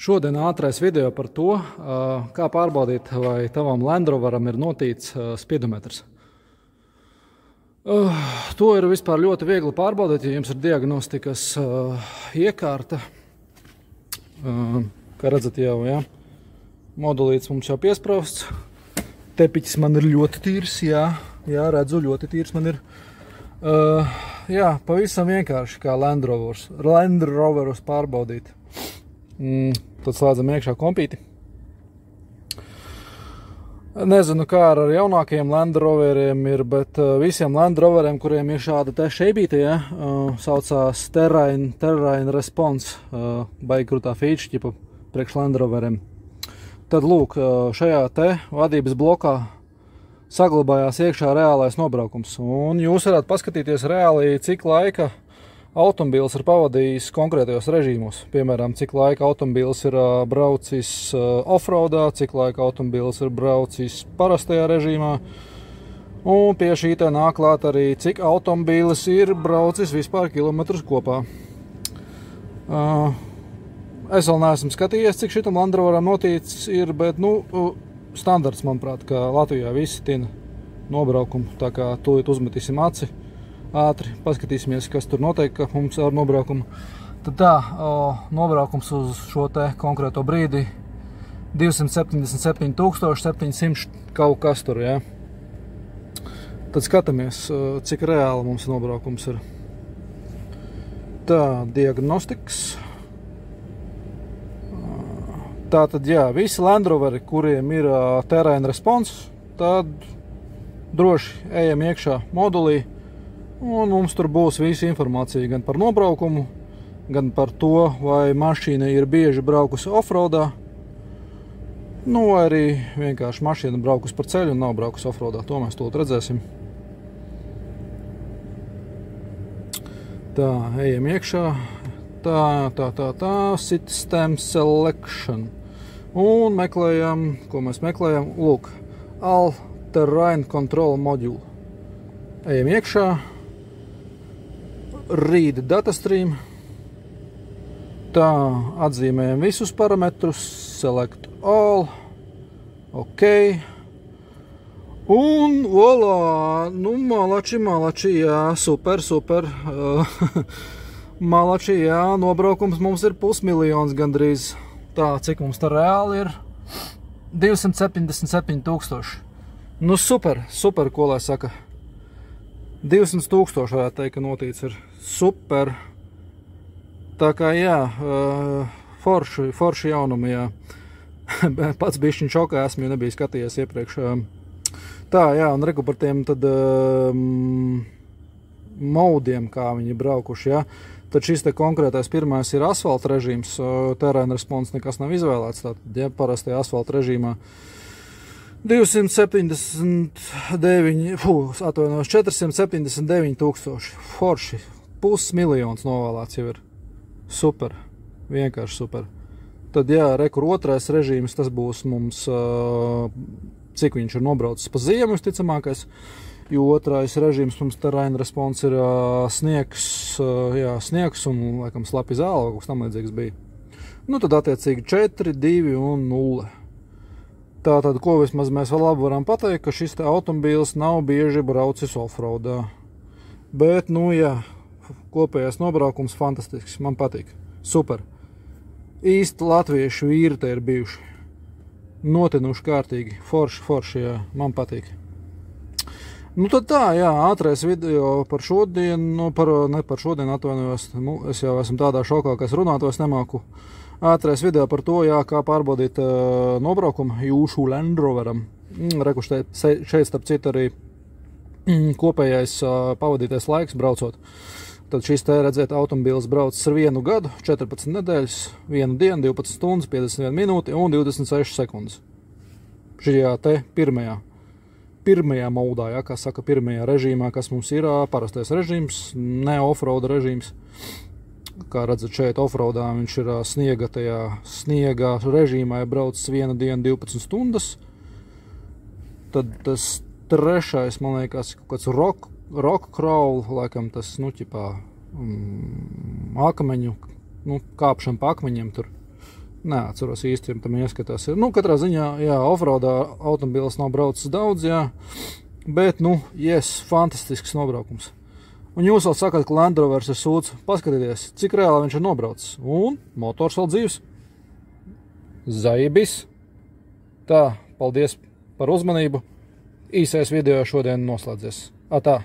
Šodien ātrais video par to, kā pārbaudīt, vai tavam Land Roveram ir notīts spiedometrs. To ir vispār ļoti viegli pārbaudīt, ja jums ir diagnostikas iekārta. Kā redzat jau, ja? Modulīts mums jau piesprausts. Tepiķis man ir ļoti tīrs, jā, redzu, ļoti tīrs man ir. Jā, pavisam vienkārši, kā Land Roverus pārbaudīt. Tad slēdzam iekšā kompīti. Nezinu, kā ar jaunākajiem Land Roveriem ir, bet visiem Land Roveriem, kuriem ir šāda te šeibīte, ja, saucās Terrain Response, baigi krūtā feature ķipa priekš Land Roveriem. Tad lūk, šajā te vadības blokā saglabājās iekšā reālais nobraukums. Un jūs varat paskatīties reāli, cik laika automobīls ir pavadījis konkrētajos režīmos. Piemēram, cik laika automobīls ir braucis offroadā, cik laika automobīls ir braucis parastajā režīmā. Un pie šī te nāk klāt arī, cik automobīlis ir braucis vispār kilometrus kopā. Es vēl neesmu skatījies, cik šitam Land Roveram notīts ir, bet, standarts, manuprāt, ka Latvijā visi tina nobraukumu, tā kā tūlīt uzmetīsim aci. Ātri paskatīsimies, kas tur notiek mums ar nobraukumu. Tad tā, nobraukums uz šo te konkrēto brīdi 277 kaut kas tur, ja. Tad skatāmies, cik reāli mums nobraukums ir. Tā, diagnostikas. Tā tad, jā, visi Land Roveri, kuriem ir Terrain Response, tad droši ejam iekšā modulī. Un mums tur būs visa informācija gan par nobraukumu, gan par to, vai mašīna ir bieži braukusi offroadā, vai arī vienkārši mašīna braukusi par ceļu un nav braukusi offroadā. To mēs tūlīt redzēsim. Tā, ejam iekšā. Tā, System Selection. Un meklējam, ko mēs meklējam? Lūk, All Terrain Control Module. Ejam iekšā. Read data stream. Tā, atzīmējam visus parametrus. Select all. Ok. Un, volā, malači, jā, super. Malači, jā, nobraukums mums ir 500 000 gandrīz. Tā, cik mums tā reāli ir? 277 000. Super, ko lai saka. 200 000 varētu teikt, ka notīts ir super. Tā kā, jā, forši jaunumi, jā. Pats bišķiņ šokā esmu, jo nebija skatījies iepriekš. Tā, jā, un reku par tiem tad modiem, kā viņi braukuši, jā. Tad šis te konkrētais pirmais ir asfalta režīms, Terrain Response nekas nav izvēlēts, tātad, ja, parastajā asfalta režīmā. 479 000. Forši. 500 000 novēlēts jau ir. Super. Vienkārši super. Tad, jā, rekur otrais režīms, tas būs mums, cik viņš ir nobraucis pa ziemu, visticamākais. Jo otrais režīms mums Terrain Response ir sniegs un, laikam, slapi zāle, kaut kas tam līdzīgs bija. Tad attiecīgi 4, 2 un 0. Tātad, ko vismaz mēs vēl labi varam pateikt, ka šis te automobīls nav bieži braucis offroadā. Bet, jā, kopējais nobraukums fantastisks, man patīk. Super. Īsti latviešu vīri te ir bijuši. Notinuši kārtīgi, forši, jā, man patīk. Tad tā, jā, ātrais video par šodienu, ne par šodienu atvainojos, es jau esmu tādā šokā, ka es runāt vairs nemāku. Ātrais video par to, jā, kā pārbaudīt nobraukumu jūsu Land Roveram. Reku šeit starp citu arī kopējais pavadītais laiks braucot. Tad šis te, redzēt, automobīls braucis ar 1 gadu, 14 nedēļas, 1 dienu, 12 stundas, 51 minūti un 26 sekundes. Šajā te pirmajā modā, jā, kā saka, pirmajā režīmā, kas mums ir parastais režīms, ne offroad režīms. Kā redzat, šeit offroadā viņš ir sniega režīmā braucis 1 dienu 12 stundas. Tad tas trešais, man liekas, kaut kāds rock crawl, laikam tas, ķipā, akmeņu, kāpšana pa akmeņiem tur. Neatceros īsti, tam ieskatās. Nu, katrā ziņā, jā, offroadā automobīls nav braucis daudz, jā. Bet, nu, yes, fantastisks nobraukums. Un jūs vēl sakat, ka Land Rovers ir sūds. Paskatieties, cik reāli viņš ir nobraucis. Un motors vēl dzīvs. Zaibis. Tā, paldies par uzmanību. Īsais video šodien noslēdzies. Atā.